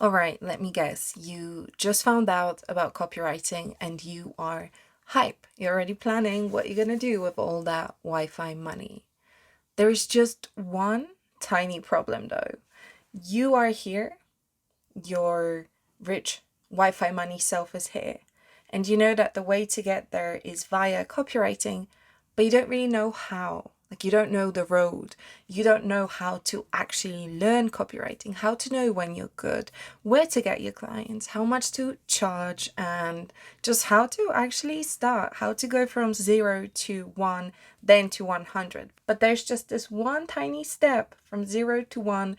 All right, let me guess. You just found out about copywriting and you are hype. You're already planning what you're going to do with all that Wi Fi money. There is just one tiny problem though. You are here, your rich Wi Fi money self is here, and you know that the way to get there is via copywriting, but you don't really know how. Like, you don't know the road. You don't know how to actually learn copywriting, how to know when you're good, where to get your clients, how much to charge, and just how to actually start, how to go from 0 to 1, then to 100. But there's just this one tiny step from 0 to 1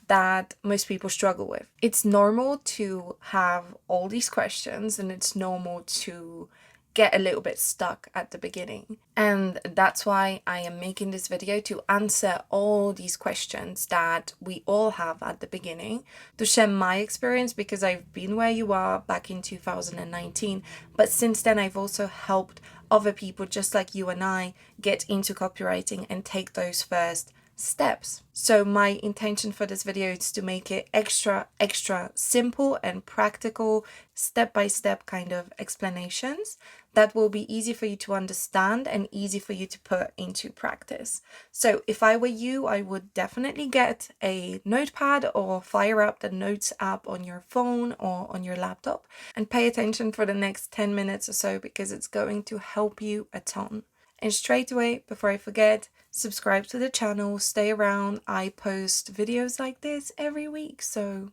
that most people struggle with. It's normal to have all these questions and it's normal to get a little bit stuck at the beginning. And that's why I am making this video, to answer all these questions that we all have at the beginning, to share my experience, because I've been where you are back in 2019. But since then, I've also helped other people just like you and I get into copywriting and take those first steps. So my intention for this video is to make it extra simple and practical, step-by-step kind of explanations that will be easy for you to understand and easy for you to put into practice. So if I were you, I would definitely get a notepad or fire up the notes app on your phone or on your laptop and pay attention for the next 10 minutes or so, because it's going to help you a ton. And straight away, before I forget, subscribe to the channel, stay around. I post videos like this every week, so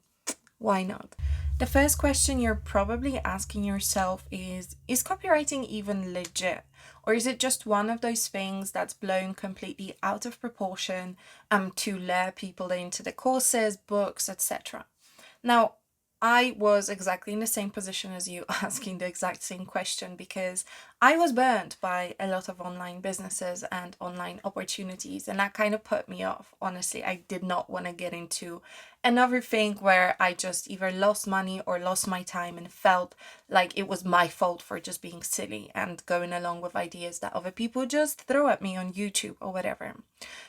why not? The first question you're probably asking yourself is copywriting even legit? Or is it just one of those things that's blown completely out of proportion to lure people into the courses, books, etc.? Now, I was exactly in the same position as you, asking the exact same question, because I was burned by a lot of online businesses and online opportunities, and that kind of put me off. Honestly, I did not want to get into another thing where I just either lost money or lost my time and felt like it was my fault for just being silly and going along with ideas that other people just throw at me on YouTube or whatever.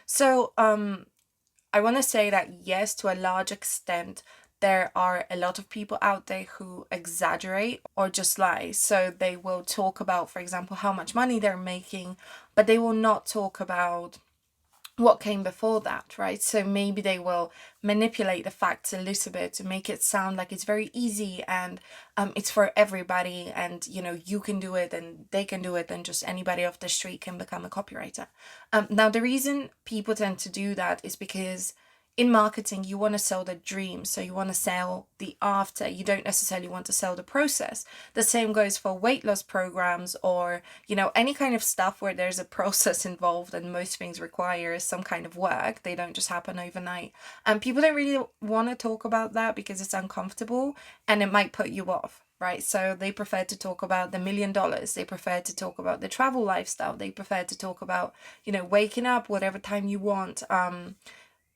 So, I want to say that yes, to a large extent, there are a lot of people out there who exaggerate or just lie. So they will talk about, for example, how much money they're making, but they will not talk about what came before that, right? So maybe they will manipulate the facts a little bit to make it sound like it's very easy and it's for everybody, and you can do it and they can do it and just anybody off the street can become a copywriter. Now the reason people tend to do that is because in marketing, you want to sell the dream. So you want to sell the after. You don't necessarily want to sell the process. The same goes for weight loss programs or, any kind of stuff where there's a process involved and most things require some kind of work. They don't just happen overnight. And people don't really want to talk about that because it's uncomfortable and it might put you off. Right, so they prefer to talk about the $1 million. They prefer to talk about the travel lifestyle. They prefer to talk about, waking up whatever time you want.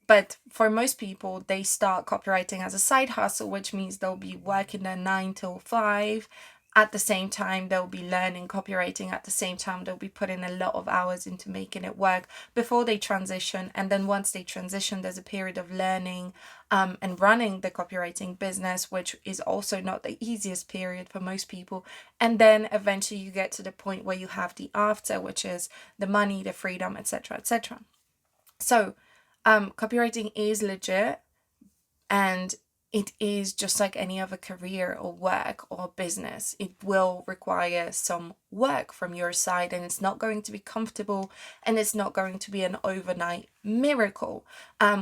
But for most people, they start copywriting as a side hustle, which means they'll be working their 9 to 5. At the same time, they'll be learning copywriting. At the same time, they'll be putting a lot of hours into making it work before they transition. And then once they transition, there's a period of learning and running the copywriting business, which is also not the easiest period for most people. And then eventually you get to the point where you have the after, which is the money, the freedom, etc., etc. So, copywriting is legit, and it is just like any other career or work or business. It will require some work from your side, and it's not going to be comfortable, and it's not going to be an overnight miracle.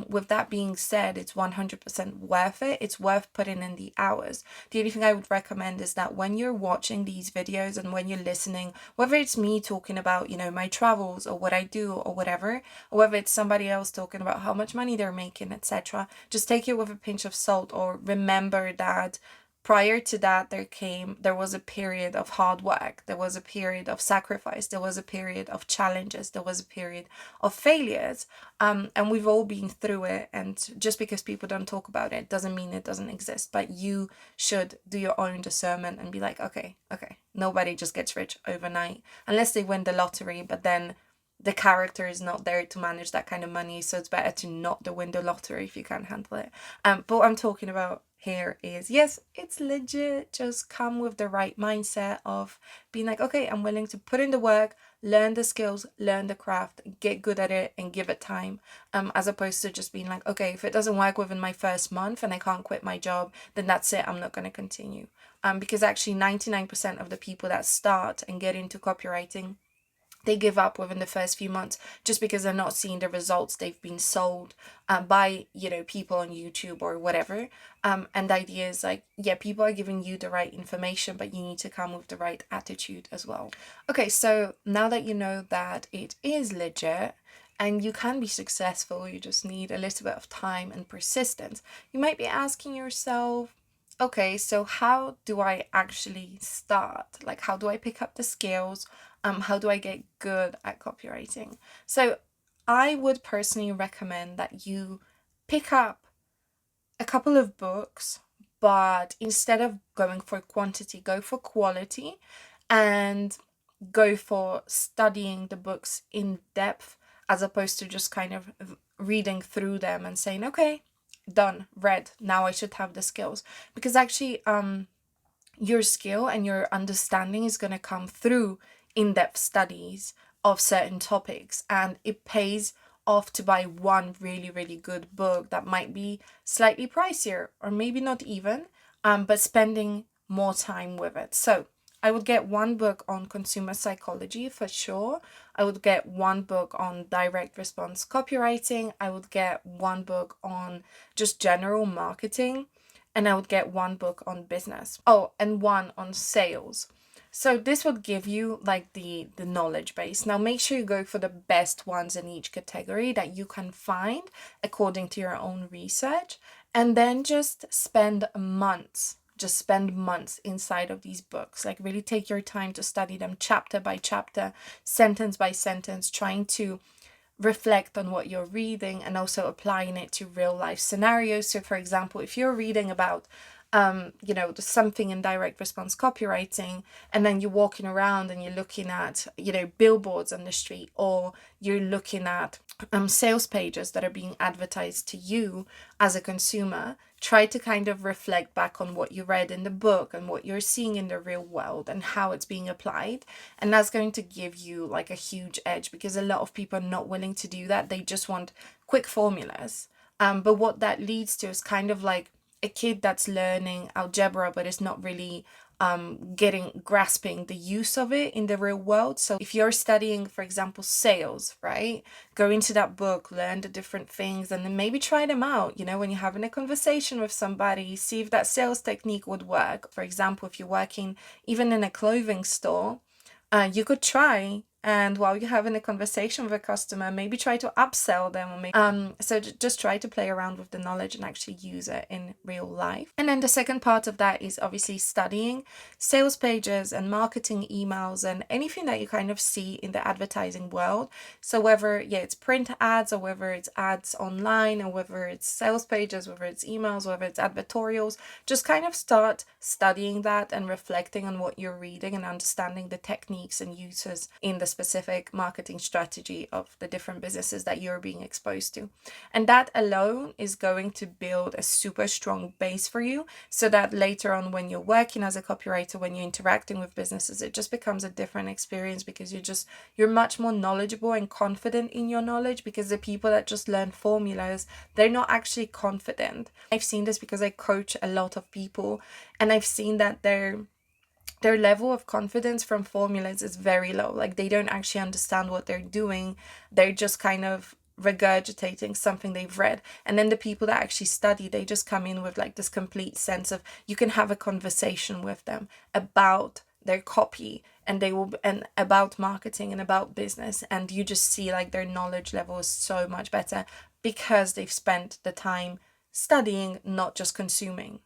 With that being said, it's 100% worth it. It's worth putting in the hours. The only thing I would recommend is that when you're watching these videos and when you're listening, whether it's me talking about, my travels or what I do or whatever, or whether it's somebody else talking about how much money they're making, etc., just take it with a pinch of salt, or remember that prior to that, there was a period of hard work, there was a period of sacrifice, there was a period of challenges, there was a period of failures, and we've all been through it. And just because people don't talk about it doesn't mean it doesn't exist. But you should do your own discernment and be like, okay, nobody just gets rich overnight unless they win the lottery, but then the character is not there to manage that kind of money, so it's better to not win the lottery if you can't handle it. But what I'm talking about here is, yes, it's legit. Just come with the right mindset of being like, okay, I'm willing to put in the work, learn the skills, learn the craft, get good at it, and give it time. As opposed to just being like, okay, if it doesn't work within my first month and I can't quit my job, then that's it. I'm not going to continue. Because actually 99% of the people that start and get into copywriting, they give up within the first few months just because they're not seeing the results they've been sold by, people on YouTube or whatever. And the idea is like, yeah, people are giving you the right information, but you need to come with the right attitude as well. Okay, so now that you know that it is legit and you can be successful, you just need a little bit of time and persistence. You might be asking yourself, okay, so how do I actually start? Like, how do I pick up the skills? How do I get good at copywriting? So I would personally recommend that you pick up a couple of books, but instead of going for quantity, go for quality and go for studying the books in depth as opposed to just kind of reading through them and saying, okay, done, read, now I should have the skills. Because actually, your skill and your understanding is going to come through in-depth studies of certain topics, and it pays off to buy one really, really good book that might be slightly pricier or maybe not even, but spending more time with it. So I would get one book on consumer psychology for sure. I would get one book on direct response copywriting. I would get one book on just general marketing. And I would get one book on business. Oh, and one on sales. So this would give you like the knowledge base. Now make sure you go for the best ones in each category that you can find according to your own research. And then just spend months inside of these books. Like really take your time to study them chapter by chapter, sentence by sentence, trying to reflect on what you're reading and also applying it to real life scenarios. So for example, if you're reading about something in direct response copywriting, and then you're walking around and you're looking at, billboards on the street, or you're looking at sales pages that are being advertised to you as a consumer, try to kind of reflect back on what you read in the book and what you're seeing in the real world and how it's being applied. And that's going to give you like a huge edge, because a lot of people are not willing to do that. They just want quick formulas. But what that leads to is kind of like a kid that's learning algebra but is not really grasping the use of it in the real world. So if you're studying, for example, sales, right, go into that book, learn the different things, and then maybe try them out. When you're having a conversation with somebody, see if that sales technique would work. For example, if you're working even in a clothing store, you could try, and while you're having a conversation with a customer, maybe try to upsell them, or maybe just try to play around with the knowledge and actually use it in real life. And then the second part of that is obviously studying sales pages and marketing emails and anything that you kind of see in the advertising world. So whether it's print ads, or whether it's ads online, or whether it's sales pages, whether it's emails, whether it's advertorials, just kind of start studying that and reflecting on what you're reading and understanding the techniques and uses in the specific marketing strategy of the different businesses that you're being exposed to. And that alone is going to build a super strong base for you, so that later on when you're working as a copywriter, when you're interacting with businesses, it just becomes a different experience, because you're much more knowledgeable and confident in your knowledge. Because the people that just learn formulas, they're not actually confident. I've seen this because I coach a lot of people, and I've seen that their level of confidence from formulas is very low. Like they don't actually understand what they're doing. They're just kind of regurgitating something they've read. And then the people that actually study, they just come in with like this complete sense of, you can have a conversation with them about their copy, and about marketing and about business, and you just see like their knowledge level is so much better because they've spent the time studying, not just consuming.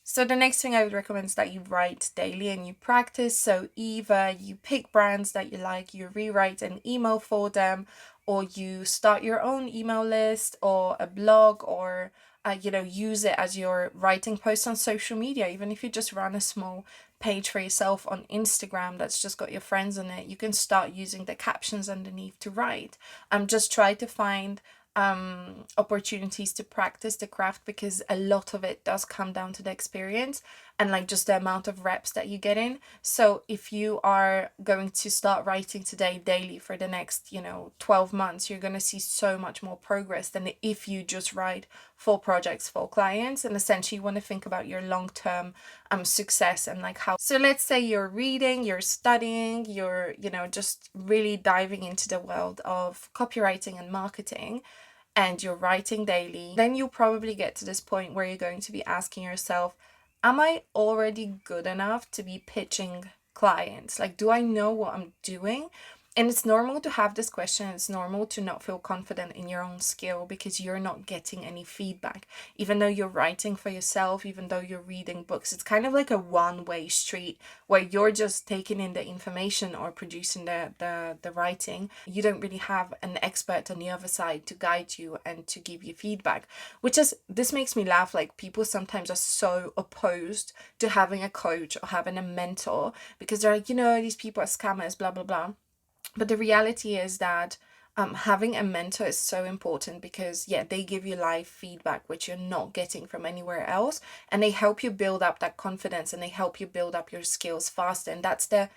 So the next thing I would recommend is that you write daily and you practice. So either you pick brands that you like, you rewrite an email for them, or you start your own email list or a blog, or use it as your writing post on social media. Even if you just run a small page for yourself on Instagram that's just got your friends on it, you can start using the captions underneath to write. Just try to find opportunities to practice the craft, because a lot of it does come down to the experience and like just the amount of reps that you get in. So if you are going to start writing today daily for the next 12 months, you're going to see so much more progress than if you just write 4 projects for clients. And essentially you want to think about your long-term success and like how. So let's say you're reading, you're studying, you're just really diving into the world of copywriting and marketing, and you're writing daily. Then you'll probably get to this point where you're going to be asking yourself, am I already good enough to be pitching clients? Like, do I know what I'm doing? And it's normal to have this question. It's normal to not feel confident in your own skill because you're not getting any feedback. Even though you're writing for yourself, even though you're reading books, it's kind of like a one-way street where you're just taking in the information or producing the writing. You don't really have an expert on the other side to guide you and to give you feedback, this makes me laugh. Like, people sometimes are so opposed to having a coach or having a mentor because they're like, these people are scammers, blah, blah, blah. But the reality is that having a mentor is so important because, yeah, they give you live feedback, which you're not getting from anywhere else. And they help you build up that confidence and they help you build up your skills faster. And that's the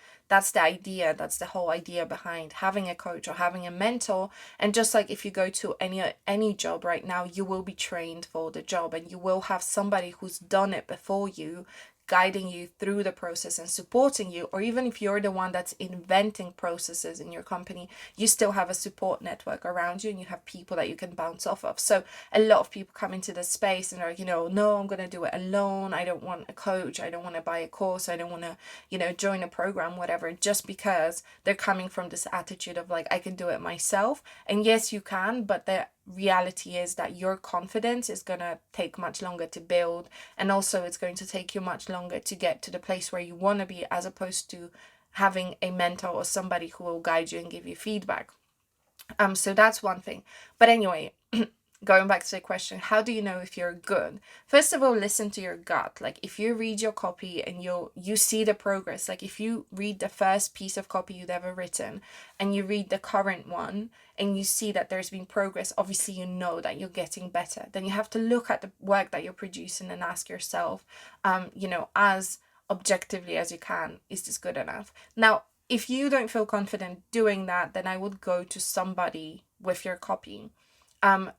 idea. That's the whole idea behind having a coach or having a mentor. And just like if you go to any job right now, you will be trained for the job and you will have somebody who's done it before you, guiding you through the process and supporting you. Or even if you're the one that's inventing processes in your company, you still have a support network around you and you have people that you can bounce off of. So a lot of people come into this space and are like, no, I'm going to do it alone. I don't want a coach. I don't want to buy a course. I don't want to, join a program, whatever, just because they're coming from this attitude of like, I can do it myself. And yes, you can, but the reality is that your confidence is going to take much longer to build, and also it's going to take you much longer to get to the place where you want to be, as opposed to having a mentor or somebody who will guide you and give you feedback. So that's one thing. But anyway, going back to the question, how do you know if you're good? First of all, listen to your gut. Like, if you read your copy and you see the progress, like if you read the first piece of copy you've ever written and you read the current one and you see that there's been progress, obviously you know that you're getting better. Then you have to look at the work that you're producing and ask yourself, as objectively as you can, is this good enough? Now, if you don't feel confident doing that, then I would go to somebody with your copy.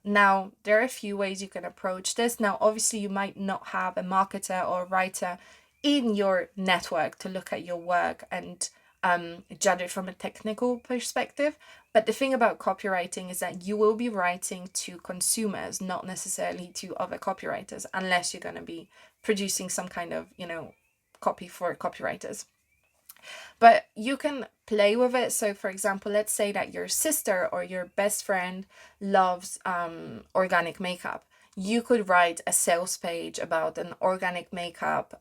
Now, there are a few ways you can approach this. Now, obviously, you might not have a marketer or a writer in your network to look at your work and judge it from a technical perspective. But the thing about copywriting is that you will be writing to consumers, not necessarily to other copywriters, unless you're going to be producing some kind of, copy for copywriters. But you can play with it. So for example, let's say that your sister or your best friend loves organic makeup. You could write a sales page about an organic makeup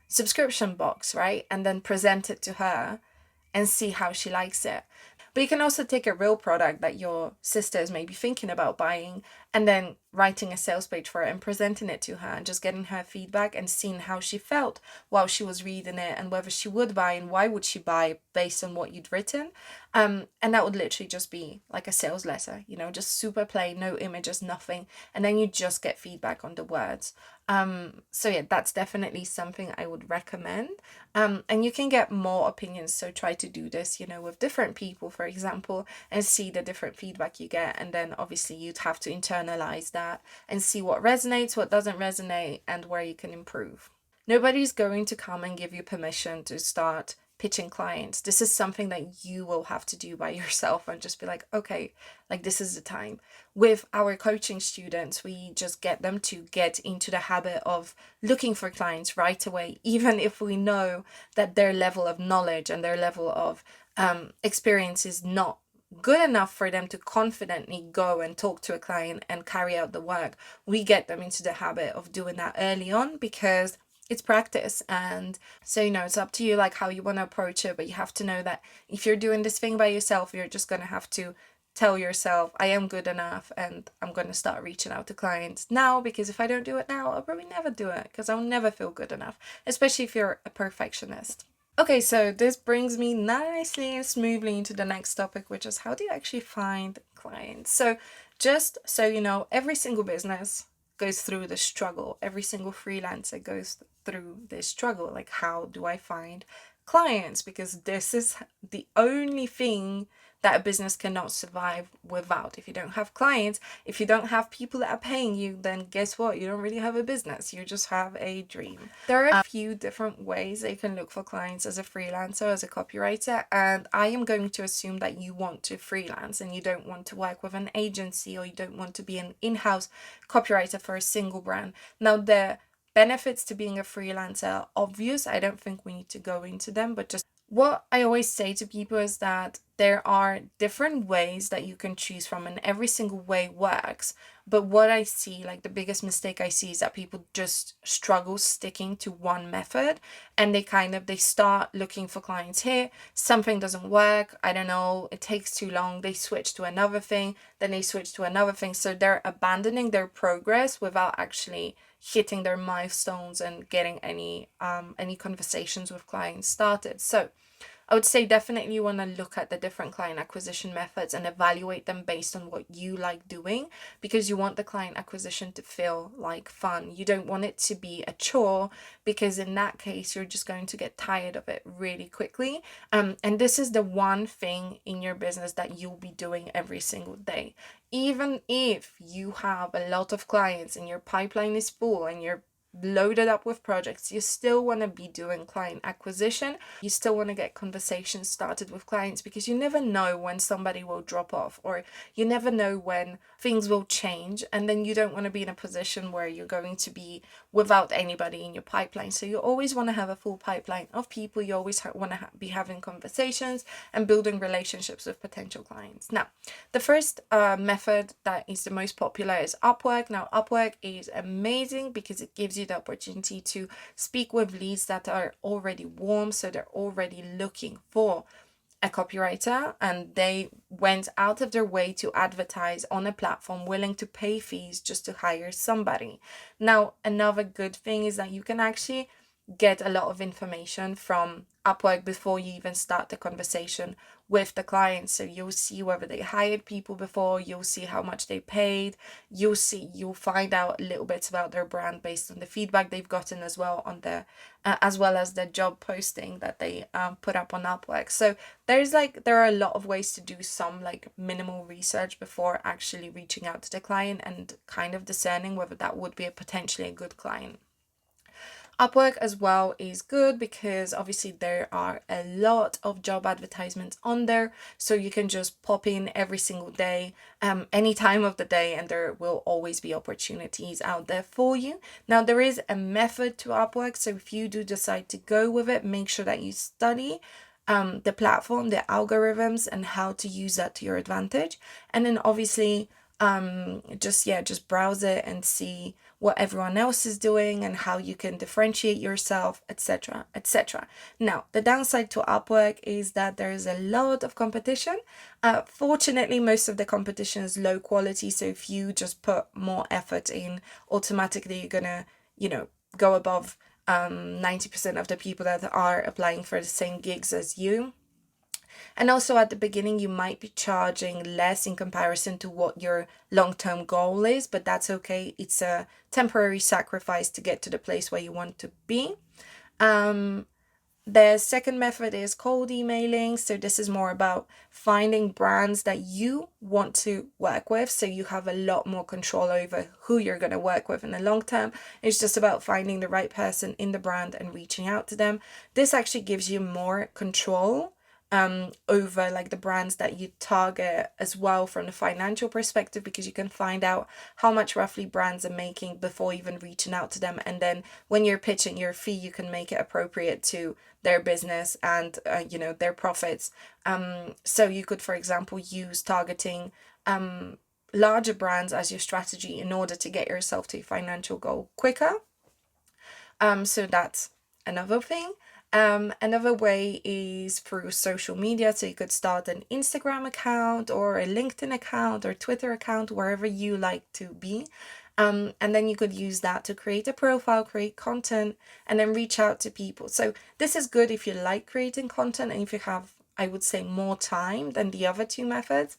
subscription box, right? And then present it to her and see how she likes it. But you can also take a real product that your sister is maybe thinking about buying and then writing a sales page for it and presenting it to her and just getting her feedback and seeing how she felt while she was reading it and whether she would buy and why would she buy based on what you'd written. And that would literally just be like a sales letter, just super plain, no images, nothing. And then you just get feedback on the words. So yeah, that's definitely something I would recommend. And you can get more opinions. So try to do this, with different people, for example, and see the different feedback you get. And then obviously you'd have to internalize that and see what resonates, what doesn't resonate, and where you can improve. Nobody's going to come and give you permission to start pitching clients. This is something that you will have to do by yourself and just be like, okay, like this is the time. With our coaching students, we just get them to get into the habit of looking for clients right away, even if we know that their level of knowledge and their level of experience is not good enough for them to confidently go and talk to a client and carry out the work. We get them into the habit of doing that early on because it's practice. And so, it's up to you, like how you want to approach it. But you have to know that if you're doing this thing by yourself, you're just going to have to tell yourself, I am good enough and I'm going to start reaching out to clients now, because if I don't do it now, I'll probably never do it because I'll never feel good enough, especially if you're a perfectionist. Okay, so this brings me nicely and smoothly into the next topic, which is how do you actually find clients? So Just so you know, every single business goes through the struggle. Every single freelancer goes through this struggle. Like, how do I find clients? Because this is the only thing that a business cannot survive without. If you don't have clients, if you don't have people that are paying you, then guess what? You don't really have a business. You just have a dream. There are a few different ways that you can look for clients as a freelancer, as a copywriter, and I am going to assume that you want to freelance and you don't want to work with an agency, or you don't want to be an in-house copywriter for a single brand. Now, the benefits to being a freelancer are obvious. I don't think we need to go into them, but just what I always say to people is that there are different ways that you can choose from, and every single way works. But what I see, like the biggest mistake I see, is that people just struggle sticking to one method, and they start looking for clients here. Something doesn't work. I don't know. It takes too long. They switch to another thing. Then they switch to another thing. So they're abandoning their progress without actually hitting their milestones and getting any conversations with clients started. So I would say definitely you want to look at the different client acquisition methods and evaluate them based on what you like doing, because you want the client acquisition to feel like fun. You don't want it to be a chore, because in that case, you're just going to get tired of it really quickly. And this is the one thing in your business that you'll be doing every single day. Even if you have a lot of clients and your pipeline is full and you're loaded up with projects, you still want to be doing client acquisition. You still want to get conversations started with clients, because you never know when somebody will drop off, or you never know when things will change, and then you don't want to be in a position where you're going to be without anybody in your pipeline. So you always want to have a full pipeline of people. You always want to be having conversations and building relationships with potential clients. Now, the first method that is the most popular is Upwork. Now, Upwork is amazing because it gives you the opportunity to speak with leads that are already warm, so they're already looking for a copywriter, and they went out of their way to advertise on a platform, willing to pay fees just to hire somebody. Now, another good thing is that you can actually get a lot of information from Upwork before you even start the conversation with the client. So you'll see whether they hired people before, you'll see how much they paid, you'll find out little bits about their brand based on the feedback they've gotten as well on the as well as the job posting that they put up on Upwork. So there are a lot of ways to do some like minimal research before actually reaching out to the client and kind of discerning whether that would be potentially a good client. Upwork as well is good because obviously there are a lot of job advertisements on there, so you can just pop in every single day, any time of the day, and there will always be opportunities out there for you. Now, there is a method to Upwork, so if you do decide to go with it, make sure that you study the platform, the algorithms, and how to use that to your advantage. And then obviously just browse it and see what everyone else is doing and how you can differentiate yourself, etc., etc. Now, the downside to Upwork is that there is a lot of competition. Fortunately, most of the competition is low quality, so if you just put more effort in, automatically you're gonna, go above 90% of the people that are applying for the same gigs as you. And also at the beginning, you might be charging less in comparison to what your long-term goal is, but that's okay. It's a temporary sacrifice to get to the place where you want to be. The second method is cold emailing. So this is more about finding brands that you want to work with, so you have a lot more control over who you're going to work with in the long term. It's just about finding the right person in the brand and reaching out to them. This actually gives you more control over like the brands that you target as well from the financial perspective, because you can find out how much roughly brands are making before even reaching out to them, and then when you're pitching your fee, you can make it appropriate to their business and their profits. So you could, for example, use targeting larger brands as your strategy in order to get yourself to a financial goal quicker. So that's another thing. Another way is through social media. So you could start an Instagram account or a LinkedIn account or Twitter account, wherever you like to be. And then you could use that to create a profile, create content, and then reach out to people. So this is good if you like creating content and if you have, I would say, more time than the other two methods.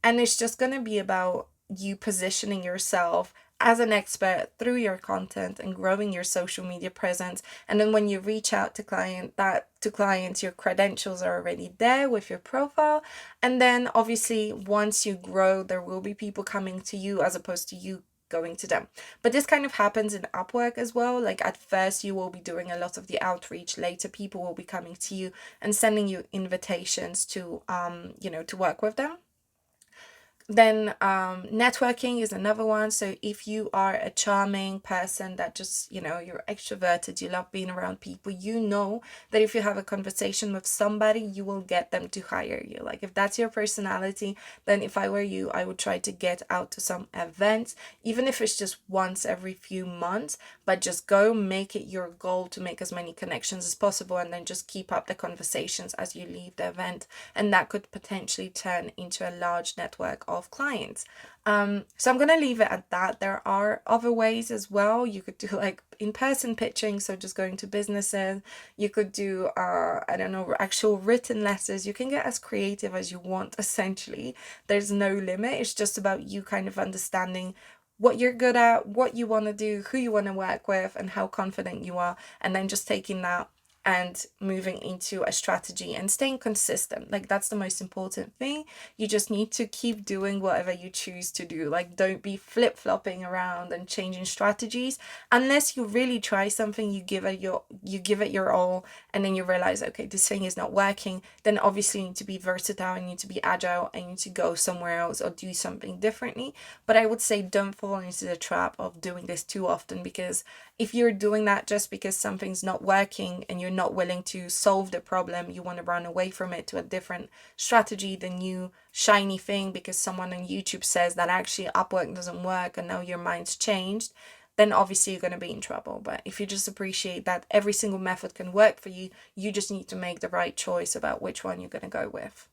And it's just going to be about you positioning yourself as an expert through your content and growing your social media presence. And then when you reach out to clients, your credentials are already there with your profile. And then obviously once you grow, there will be people coming to you as opposed to you going to them. But this kind of happens in Upwork as well. Like at first you will be doing a lot of the outreach, later people will be coming to you and sending you invitations to to work with them. Then networking is another one. So if you are a charming person that just, you're extroverted, you love being around people, you know that if you have a conversation with somebody, you will get them to hire you. Like if that's your personality, then if I were you, I would try to get out to some events, even if it's just once every few months, but just go make it your goal to make as many connections as possible, and then just keep up the conversations as you leave the event. And that could potentially turn into a large network of clients. So I'm going to leave it at that. There are other ways as well. You could do like in-person pitching, so just going to businesses. You could do I don't know, actual written letters. You can get as creative as you want, essentially. There's no limit. It's just about you kind of understanding what you're good at, what you want to do, who you want to work with, and how confident you are, and then just taking that and moving into a strategy and staying consistent. Like that's the most important thing. You just need to keep doing whatever you choose to do. Like don't be flip-flopping around and changing strategies unless you really try something. You give it your all, and then you realize, okay, this thing is not working. Then obviously you need to be versatile, you need to be agile, and you need to go somewhere else or do something differently. But I would say don't fall into the trap of doing this too often, because if you're doing that just because something's not working and you're not willing to solve the problem, you want to run away from it to a different strategy, the new shiny thing, because someone on YouTube says that actually Upwork doesn't work and now your mind's changed, then obviously you're going to be in trouble. But if you just appreciate that every single method can work for you, you just need to make the right choice about which one you're going to go with.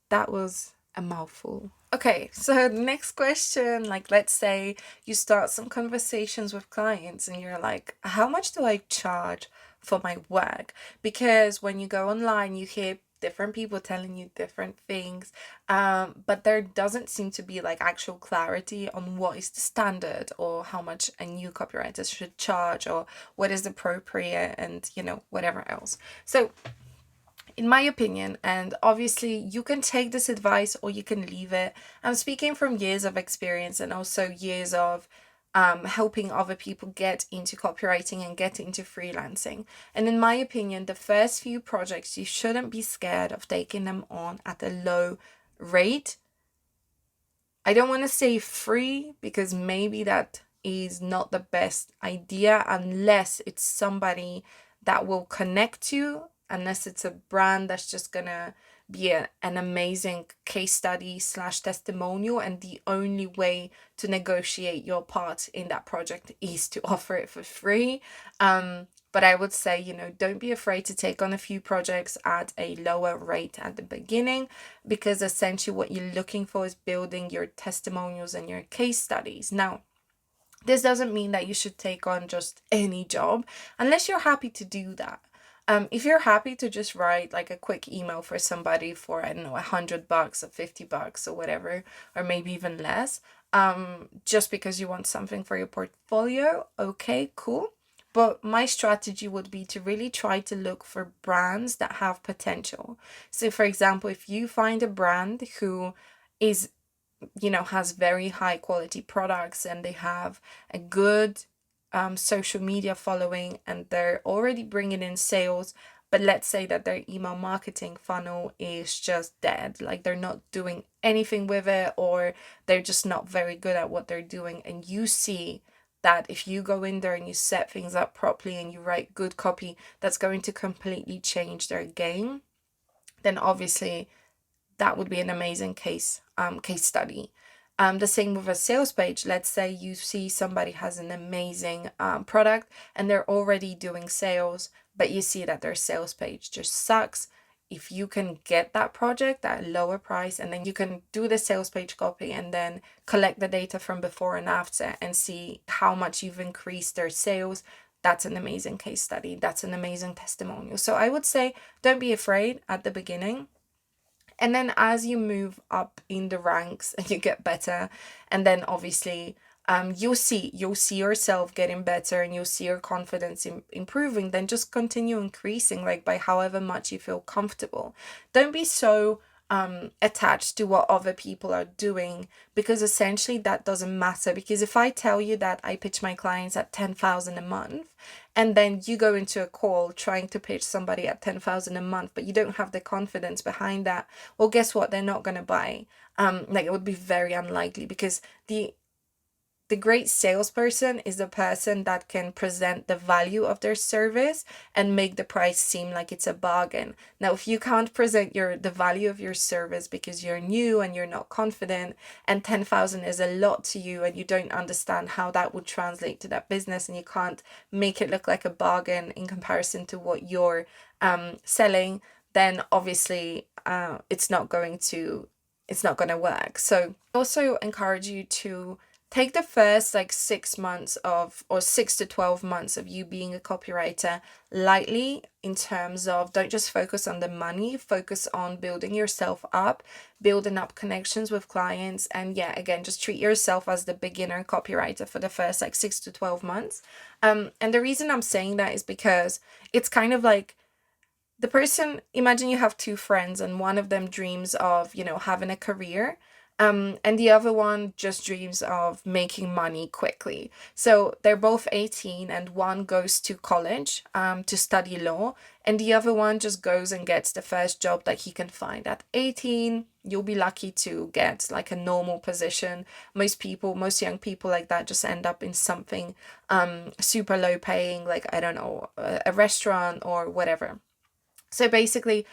That was a mouthful. Okay, so next question, like let's say you start some conversations with clients and you're like, how much do I charge for my work? Because when you go online, you hear different people telling you different things, but there doesn't seem to be like actual clarity on what is the standard or how much a new copywriter should charge or what is appropriate and whatever else. So in my opinion, and obviously you can take this advice or you can leave it. I'm speaking from years of experience and also years of helping other people get into copywriting and get into freelancing. And in my opinion, the first few projects, you shouldn't be scared of taking them on at a low rate. I don't want to say free, because maybe that is not the best idea unless it's somebody that will connect you, unless it's a brand that's just gonna be an amazing case study / testimonial, and the only way to negotiate your part in that project is to offer it for free. But I would say, don't be afraid to take on a few projects at a lower rate at the beginning, because essentially what you're looking for is building your testimonials and your case studies. Now, this doesn't mean that you should take on just any job unless you're happy to do that. If you're happy to just write like a quick email for somebody for, I don't know, $100 or $50 or whatever, or maybe even less, just because you want something for your portfolio, okay, cool. But my strategy would be to really try to look for brands that have potential. So for example, if you find a brand who is, has very high quality products and they have a good social media following and they're already bringing in sales, but let's say that their email marketing funnel is just dead, like they're not doing anything with it, or they're just not very good at what they're doing, and you see that if you go in there and you set things up properly and you write good copy that's going to completely change their game, then obviously that would be an amazing case study. The same with a sales page. Let's say you see somebody has an amazing product and they're already doing sales, but you see that their sales page just sucks. If you can get that project at a lower price, and then you can do the sales page copy and then collect the data from before and after and see how much you've increased their sales, that's an amazing case study. That's an amazing testimonial. So I would say don't be afraid at the beginning. And then as you move up in the ranks and you get better, and then obviously you'll see yourself getting better and you'll see your confidence improving, then just continue increasing, like by however much you feel comfortable. Don't be so attached to what other people are doing, because essentially that doesn't matter. Because if I tell you that I pitch my clients at 10,000 a month, and then you go into a call trying to pitch somebody at 10,000 a month, but you don't have the confidence behind that, well, guess what? They're not going to buy. Like, it would be very unlikely, because the great salesperson is the person that can present the value of their service and make the price seem like it's a bargain. Now, if you can't present the value of your service because you're new and you're not confident, and 10,000 is a lot to you and you don't understand how that would translate to that business, and you can't make it look like a bargain in comparison to what you're selling, then obviously it's not going to work. So I also encourage you to take the first like 6 months or 6 to 12 months of you being a copywriter lightly, in terms of don't just focus on the money, focus on building yourself up, building up connections with clients. And yeah, again, just treat yourself as the beginner copywriter for the first like 6 to 12 months. And the reason I'm saying that is because it's kind of like, the person, imagine you have two friends and one of them dreams of, having a career. And the other one just dreams of making money quickly. So they're both 18, and one goes to college to study law, and the other one just goes and gets the first job that he can find. At 18, you'll be lucky to get like a normal position. Most young people like that just end up in something super low paying, like, I don't know, a restaurant or whatever. So basically,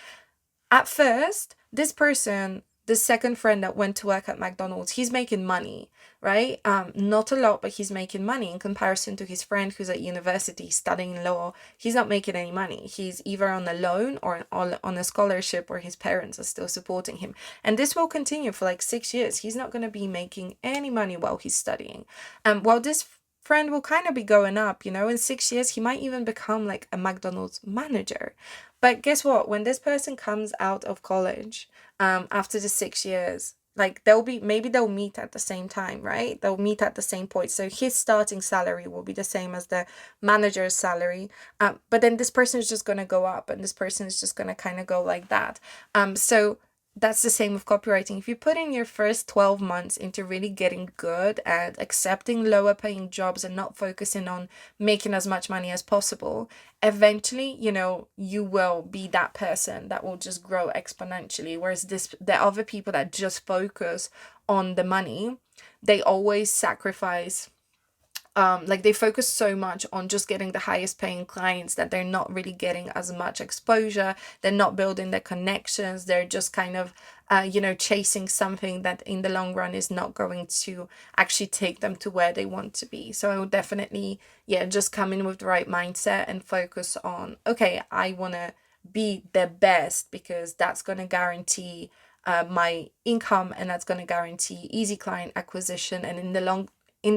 at first, this person, the second friend that went to work at McDonald's, he's making money, right? Not a lot, but he's making money in comparison to his friend who's at university studying law. He's not making any money. He's either on a loan or on a scholarship where his parents are still supporting him. And this will continue for like 6 years. He's not going to be making any money while he's studying. While this friend will kind of be going up, in 6 years, he might even become like a McDonald's manager. But guess what? When this person comes out of college, after the 6 years, like maybe they'll meet at the same time, right? They'll meet at the same point. So his starting salary will be the same as the manager's salary. But then this person is just going to go up, and this person is just going to kind of go like that. So that's the same with copywriting. If you put in your first 12 months into really getting good at accepting lower paying jobs and not focusing on making as much money as possible, eventually, you will be that person that will just grow exponentially. Whereas the other people that just focus on the money, they always sacrifice. They focus so much on just getting the highest paying clients that they're not really getting as much exposure. They're not building their connections. They're just kind of, chasing something that in the long run is not going to actually take them to where they want to be. So I would definitely, just come in with the right mindset and focus on, okay, I want to be the best, because that's going to guarantee my income, and that's going to guarantee easy client acquisition. And in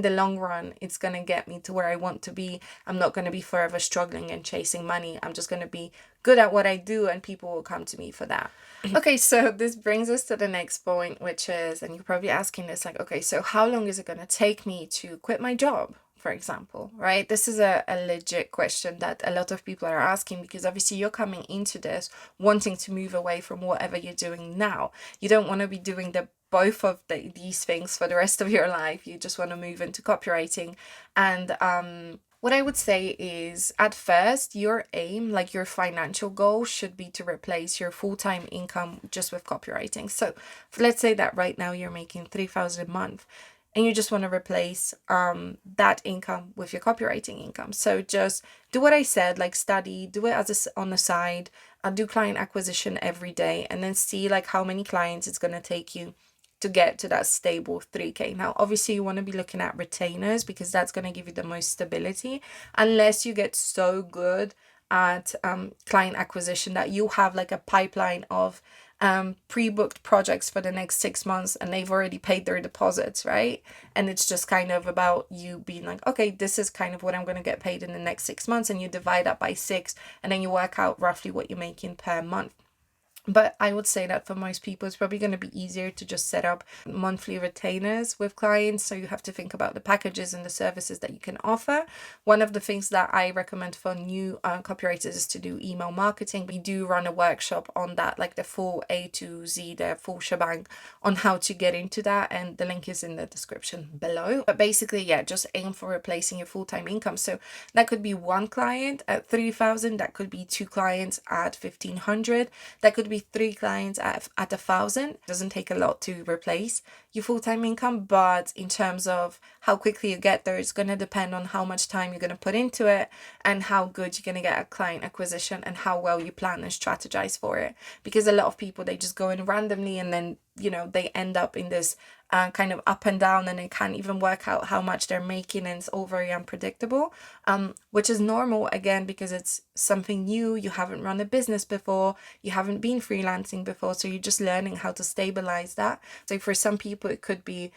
the long run, it's going to get me to where I want to be. I'm not going to be forever struggling and chasing money. I'm just going to be good at what I do, and people will come to me for that. Okay, so this brings us to the next point, which is, and you're probably asking this, like, okay, so how long is it going to take me to quit my job, for example, right? This is a legit question that a lot of people are asking, because obviously you're coming into this wanting to move away from whatever you're doing now. You don't want to be doing both of these things for the rest of your life. You just want to move into copywriting. And what I would say is, at first, your aim, like your financial goal, should be to replace your full-time income just with copywriting. So let's say that right now you're making 3,000 a month, and you just want to replace that income with your copywriting income. So just do what I said, like study, do it on the side, do client acquisition every day, and then see like how many clients it's going to take you to get to that stable 3K. Now, obviously you want to be looking at retainers, because that's going to give you the most stability, unless you get so good at client acquisition that you have like a pipeline of pre-booked projects for the next 6 months, and they've already paid their deposits, right? And it's just kind of about you being like, okay, this is kind of what I'm going to get paid in the next 6 months, and you divide that by 6, and then you work out roughly what you're making per month. But I would say that for most people, it's probably going to be easier to just set up monthly retainers with clients. So you have to think about the packages and the services that you can offer. One of the things that I recommend for new copywriters is to do email marketing. We do run a workshop on that, like the full A to Z, the full shebang on how to get into that. And the link is in the description below. But basically, yeah, just aim for replacing your full-time income. So that could be one client at 3,000. That could be two clients at 1,500. That could be three clients at 1,000. It doesn't take a lot to replace your full-time income, but in terms of how quickly you get there, it's going to depend on how much time you're going to put into it and how good you're going to get at client acquisition and how well you plan and strategize for it. Because a lot of people, they just go in randomly and then, you know, they end up in this kind of up and down, and they can't even work out how much they're making, and it's all very unpredictable, which is normal, again, because it's something new. You haven't run a business before, you haven't been freelancing before, so you're just learning how to stabilize that. So for some people it could be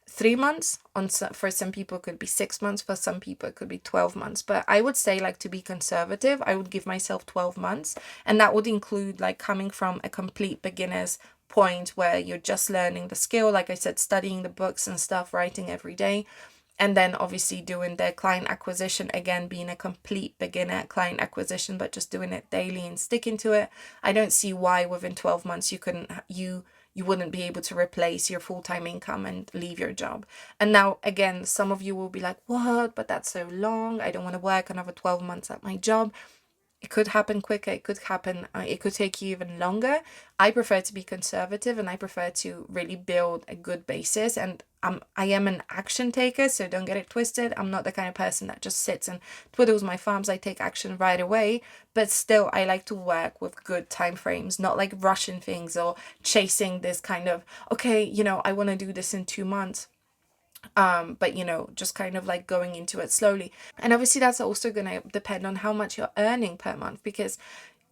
3 months, for some people it could be 6 months, for some people it could be 12 months. But I would say, like, to be conservative, I would give myself 12 months, and that would include like coming from a complete beginner's point where you're just learning the skill, like I said, studying the books and stuff, writing every day, and then obviously doing the client acquisition, again being a complete beginner at client acquisition, but just doing it daily and sticking to it. I don't see why within 12 months you wouldn't be able to replace your full-time income and leave your job. And now, again, some of you will be like, what? But that's so long. I don't want to work another 12 months at my job. It could happen quicker, it could happen, it could take you even longer. I prefer to be conservative, and I prefer to really build a good basis. And I am an action taker, so don't get it twisted. I'm not the kind of person that just sits and twiddles my thumbs. I take action right away, but still I like to work with good time frames, not like rushing things or chasing this kind of, okay, you know, I want to do this in 2 months. But you know, just kind of like going into it slowly. And obviously that's also going to depend on how much you're earning per month, because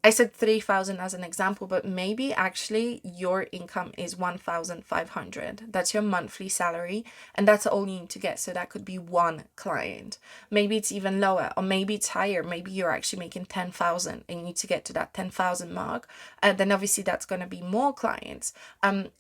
I said 3,000 as an example, but maybe actually your income is 1,500. That's your monthly salary, and that's all you need to get. So that could be one client. Maybe it's even lower, or maybe it's higher. Maybe you're actually making 10,000 and you need to get to that 10,000 mark. And then obviously that's going to be more clients.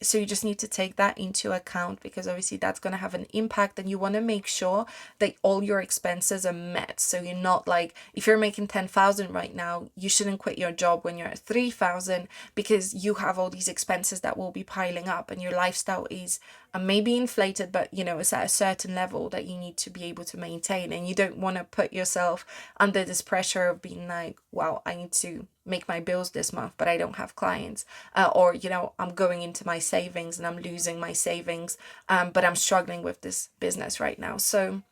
So you just need to take that into account, because obviously that's going to have an impact, and you want to make sure that all your expenses are met. So you're not like, if you're making 10,000 right now, you shouldn't quit your job when you're at 3,000, because you have all these expenses that will be piling up, and your lifestyle is maybe inflated, but you know, it's at a certain level that you need to be able to maintain. And you don't want to put yourself under this pressure of being like, wow, I need to make my bills this month, but I don't have clients, or you know, I'm going into my savings and I'm losing my savings, but I'm struggling with this business right now. So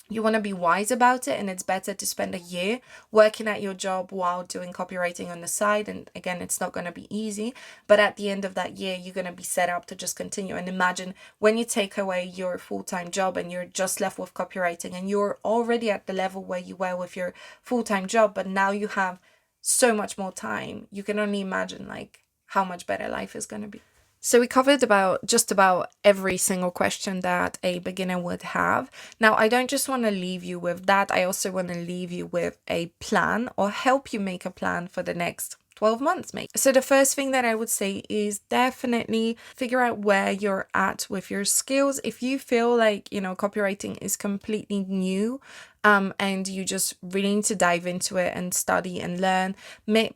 you want to be wise about it, and it's better to spend a year working at your job while doing copywriting on the side. And again, it's not going to be easy, but at the end of that year, you're going to be set up to just continue. And imagine when you take away your full-time job and you're just left with copywriting, and you're already at the level where you were with your full-time job, but now you have so much more time. You can only imagine like how much better life is going to be. So we covered just about every single question that a beginner would have. Now, I don't just want to leave you with that. I also want to leave you with a plan, or help you make a plan for the next 12 months, maybe. So the first thing that I would say is definitely figure out where you're at with your skills. If you feel like, you know, copywriting is completely new, and you just really need to dive into it and study and learn,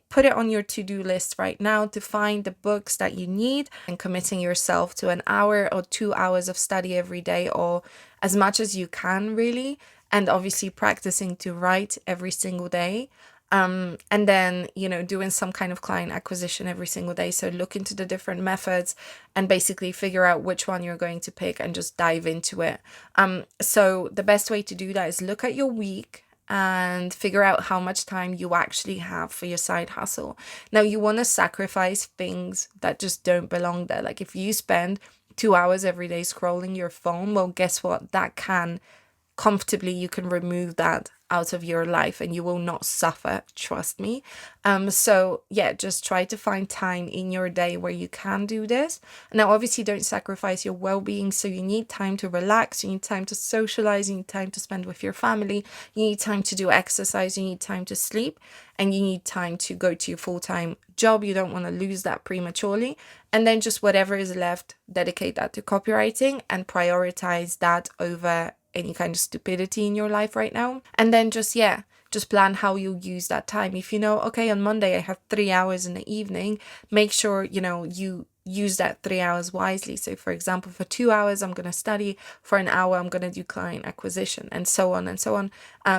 put it on your to-do list right now to find the books that you need, and committing yourself to an hour or 2 hours of study every day, or as much as you can really, and obviously practicing to write every single day. And then, you know, doing some kind of client acquisition every single day. So look into the different methods and basically figure out which one you're going to pick and just dive into it. So the best way to do that is look at your week and figure out how much time you actually have for your side hustle. Now, you want to sacrifice things that just don't belong there. Like if you spend 2 hours every day scrolling your phone, well, guess what? That can comfortably, you can remove that out of your life, and you will not suffer, trust me. So yeah, just try to find time in your day where you can do this. Now obviously don't sacrifice your well-being, so you need time to relax, you need time to socialize, you need time to spend with your family, you need time to do exercise, you need time to sleep, and you need time to go to your full-time job. You don't want to lose that prematurely. And then just whatever is left, dedicate that to copywriting and prioritize that over any kind of stupidity in your life right now. And then just plan how you use that time. If you know, okay, on Monday I have 3 hours in the evening, make sure you use that 3 hours wisely. So for example, for 2 hours I'm going to study, for an hour I'm going to do client acquisition, and so on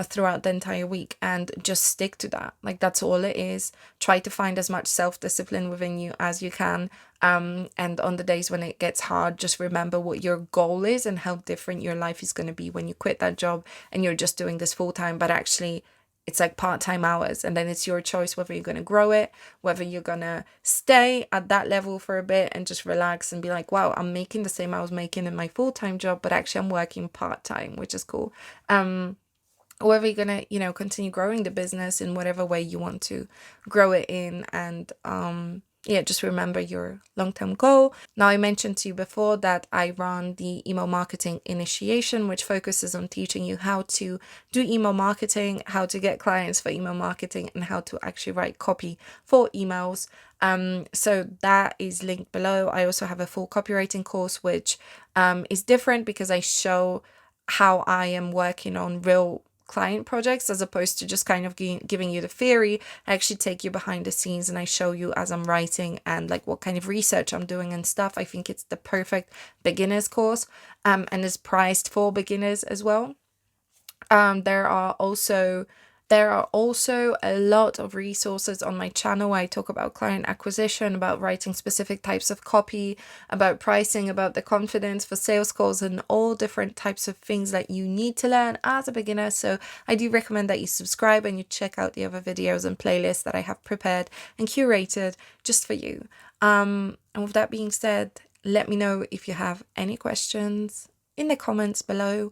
throughout the entire week, and just stick to that. Like, that's all it is. Try to find as much self-discipline within you as you can. And on the days when it gets hard, just remember what your goal is and how different your life is going to be when you quit that job and you're just doing this full time, but actually it's like part-time hours. And then it's your choice whether you're going to grow it, whether you're going to stay at that level for a bit and just relax and be like, wow, I'm making the same I was making in my full-time job, but actually I'm working part-time, which is cool. Or whether you're going to, continue growing the business in whatever way you want to grow it in. And just remember your long-term goal. Now, I mentioned to you before that I run the email marketing initiation, which focuses on teaching you how to do email marketing, how to get clients for email marketing, and how to actually write copy for emails. So that is linked below. I also have a full copywriting course, which is different because I show how I am working on real client projects, as opposed to just kind of giving you the theory. I actually take you behind the scenes and I show you as I'm writing and like what kind of research I'm doing and stuff. I think it's the perfect beginners course, and is priced for beginners as well. There are also a lot of resources on my channel. I talk about client acquisition, about writing specific types of copy, about pricing, about the confidence for sales calls, and all different types of things that you need to learn as a beginner. So I do recommend that you subscribe and you check out the other videos and playlists that I have prepared and curated just for you. And with that being said, let me know if you have any questions in the comments below.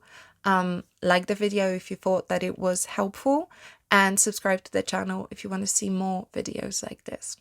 Like the video if you thought that it was helpful, and subscribe to the channel if you want to see more videos like this.